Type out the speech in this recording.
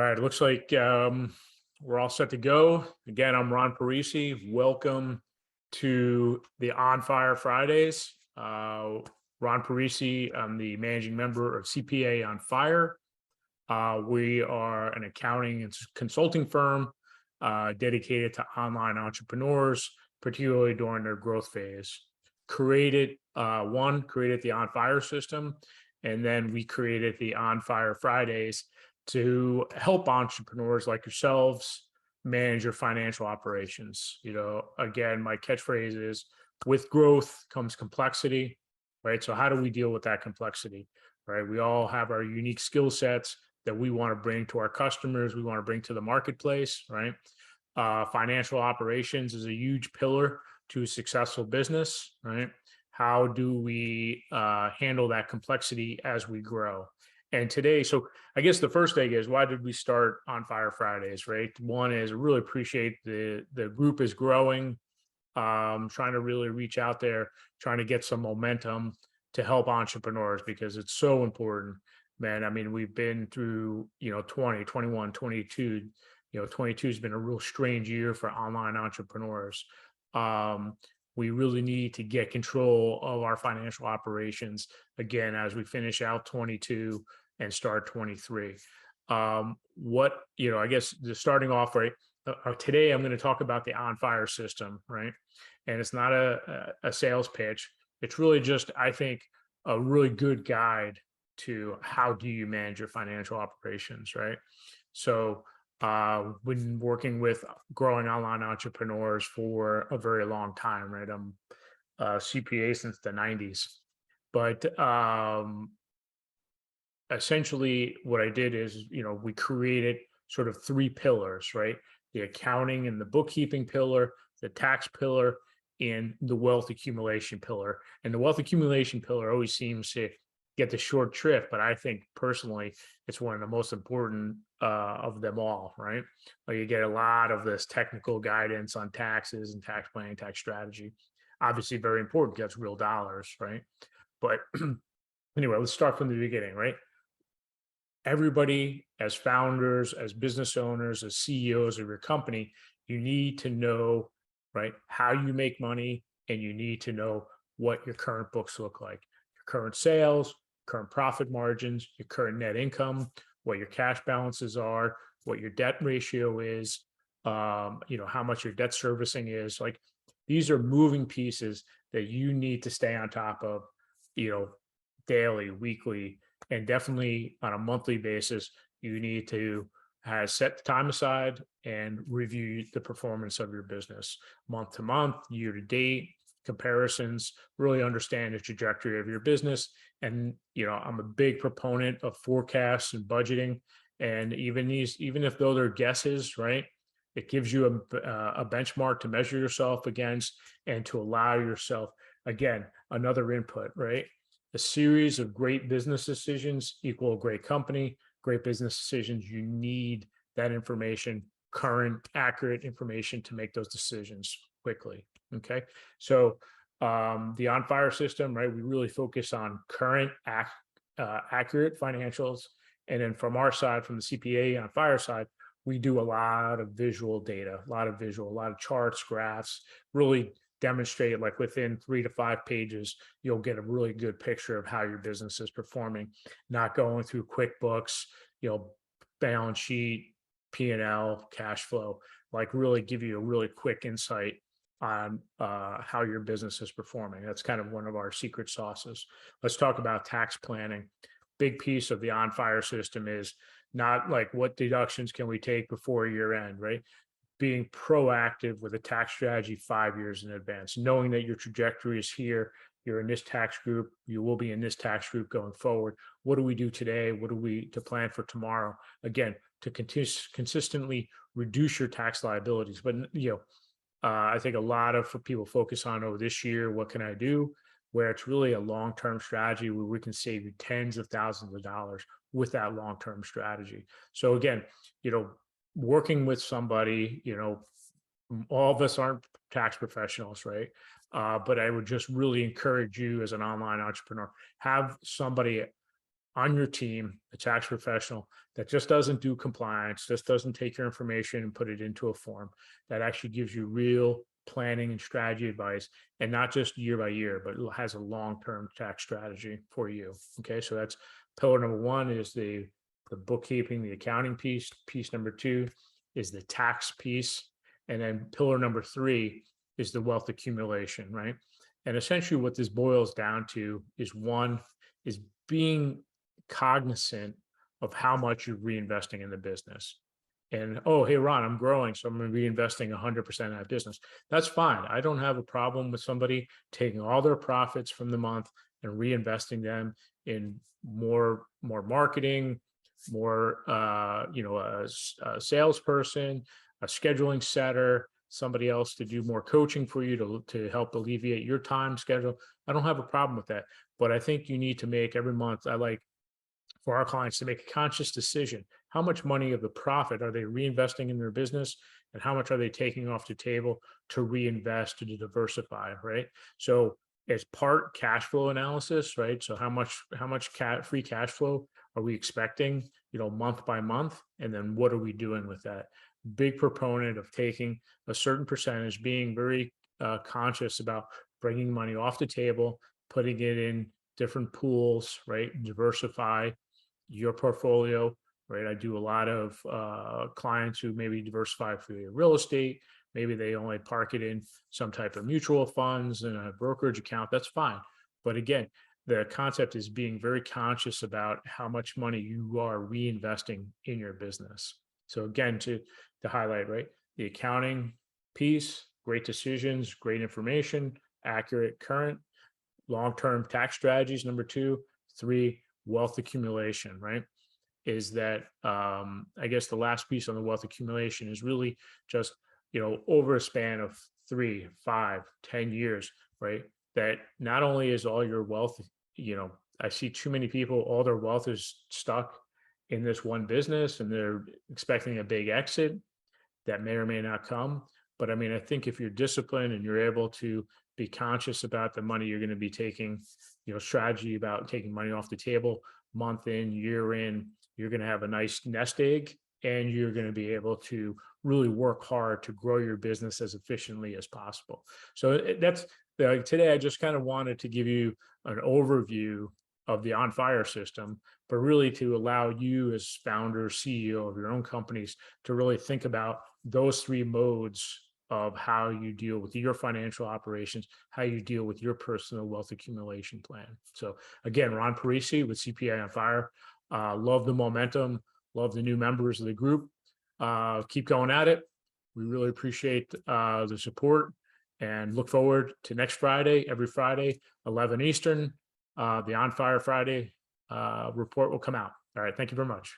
right, it looks like we're all set to go. Again, I'm Ron Parisi. Welcome to the On Fire Fridays. Ron Parisi, I'm the managing member of CPA On Fire. We are an accounting and consulting firm dedicated to online entrepreneurs, particularly during their growth phase. Created the On Fire system, and then we created the On Fire Fridays to help entrepreneurs like yourselves manage your financial operations. Again, my catchphrase is with growth comes complexity, right? So how do we deal with that complexity, right? We all have our unique skill sets that we want to bring to our customers, we want to bring to the marketplace, right? Financial operations is a huge pillar to a successful business, right? How do we handle that complexity as we grow? And today, so I guess the first thing is, why did we start On Fire Fridays, right? One is I really appreciate the group is growing, trying to really reach out there, trying to get some momentum to help entrepreneurs because it's so important, man. I mean, we've been through, 20, 21, 22. 22 has been a real strange year for online entrepreneurs. Um, we really need to get control of our financial operations again as we finish out 22 and start 23. I guess the starting off, right? Today, I'm going to talk about the On Fire system, right? And it's not a sales pitch. It's really just, I think, a really good guide to how do you manage your financial operations, right? So, been working with growing online entrepreneurs for a very long time, right? I'm a CPA since the 90s. But essentially, what I did is, we created sort of three pillars, right? The accounting and the bookkeeping pillar, the tax pillar, and the wealth accumulation pillar. And the wealth accumulation pillar always seems to get the short shrift, but I think personally, it's one of the most important of them all, right? You get a lot of this technical guidance on taxes and tax planning, tax strategy. Obviously, very important because it's real dollars, right? But anyway, let's start from the beginning, right? Everybody, as founders, as business owners, as CEOs of your company, you need to know, right, how you make money, and you need to know what your current books look like, your current sales, current profit margins, your current net income, what your cash balances are, what your debt ratio is, how much your debt servicing is. Like, these are moving pieces that you need to stay on top of, daily, weekly, and definitely on a monthly basis. You need to set time aside and review the performance of your business month to month, year to date, comparisons, really understand the trajectory of your business. And, I'm a big proponent of forecasts and budgeting. And even if though they're guesses, right? It gives you a benchmark to measure yourself against and to allow yourself, again, another input, right? A series of great business decisions equal a great company. Great business decisions, you need that information, current, accurate information to make those decisions quickly. Okay. So the On Fire system, right? We really focus on current, accurate financials. And then from our side, from the CPA On Fire side, we do a lot of visual data, a lot of charts, graphs, really demonstrate, like within 3 to 5 pages, you'll get a really good picture of how your business is performing, not going through QuickBooks, balance sheet, P&L, cash flow, like really give you a really quick insight on how your business is performing. That's kind of one of our secret sauces. Let's talk about tax planning. Big piece of the On Fire system is not like what deductions can we take before year end, right? Being proactive with a tax strategy 5 years in advance, knowing that your trajectory is here, you're in this tax group, you will be in this tax group going forward. What do we do today? What do we to plan for tomorrow? Again, to consistently reduce your tax liabilities. But I think a lot of people focus on, oh, this year, what can I do? Where it's really a long-term strategy where we can save you tens of thousands of dollars with that long-term strategy. So again, working with somebody, all of us aren't tax professionals, right? But I would just really encourage you as an online entrepreneur, have somebody on your team, a tax professional that just doesn't do compliance, just doesn't take your information and put it into a form, that actually gives you real planning and strategy advice, and not just year by year, but has a long-term tax strategy for you. Okay, so that's pillar number one, is the bookkeeping, the accounting piece. Piece number two is the tax piece. And then pillar number three is the wealth accumulation, right? And essentially what this boils down to is, one is being cognizant of how much you're reinvesting in the business. And, oh, hey, Ron, I'm growing, so I'm reinvesting 100% in that business. That's fine. I don't have a problem with somebody taking all their profits from the month and reinvesting them in more marketing, more, a salesperson, a scheduling setter, somebody else to do more coaching for you to help alleviate your time schedule. I don't have a problem with that. But I think you need to make every month, I like for our clients to make a conscious decision. How much money of the profit are they reinvesting in their business, and how much are they taking off the table to reinvest, to diversify, right? So as part cash flow analysis, right? So how much free cash flow are we expecting, month by month? And then what are we doing with that? Big proponent of taking a certain percentage, being very conscious about bringing money off the table, putting it in different pools, right? Diversify your portfolio, right? I do a lot of clients who maybe diversify for their real estate. Maybe they only park it in some type of mutual funds and a brokerage account. That's fine. But again, the concept is being very conscious about how much money you are reinvesting in your business. So again, to highlight, right? The accounting piece, great decisions, great information, accurate, current, long-term tax strategies. Number two, three, wealth accumulation, right? Is that I guess the last piece on the wealth accumulation is really just, over a span of 3, 5, 10 years, right? That not only is all your wealth, I see too many people, all their wealth is stuck in this one business and they're expecting a big exit that may or may not come. But I mean, I think if you're disciplined and you're able to be conscious about the money you're going to be taking, strategy about taking money off the table month in, year in, you're going to have a nice nest egg, and you're going to be able to really work hard to grow your business as efficiently as possible. So that's today. I just kind of wanted to give you an overview of the On Fire system, but really to allow you as founder, CEO of your own companies to really think about those three modes of how you deal with your financial operations, how you deal with your personal wealth accumulation plan. So again, Ron Parisi with CPA On Fire. Love the momentum, love the new members of the group. Keep going at it. We really appreciate the support and look forward to next Friday, every Friday, 11 Eastern. The On Fire Friday report will come out. All right. Thank you very much.